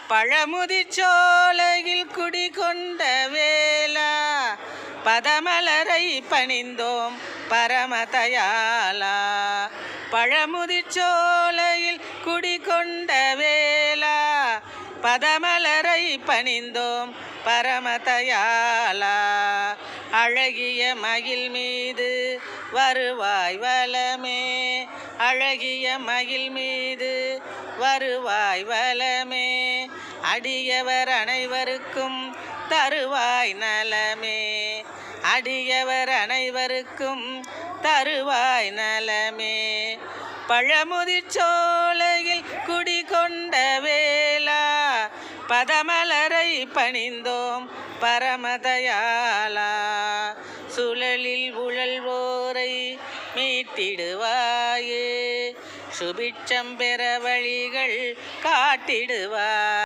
பழமுதிர்ச்சோலையில் குடிகொண்ட வேளா பதமலரை பணிந்தோம் பரமதயாளா. பழமுதிர்ச்சோலையில் குடிகொண்ட வேளா பதமலரை பணிந்தோம் பரமதயாளா. அழகிய மயில் மீது வருவாய் வலமே, அழகிய மயில் மீது வருவாய் வலமே, அடியவர் அனைவருக்கும் தருவாய் நலமே, அடியவர் அனைவருக்கும் தருவாய் நலமே. பழமுதிர்ச்சோலையில் குடிகொண்ட வேளா பதமலரை பணிந்தோம் பரமதயாளா. சுழலில் உழல்வோரை மீட்டிடுவாயே, சுபிட்சம் பெற வழிகள் காட்டிடுவாய்.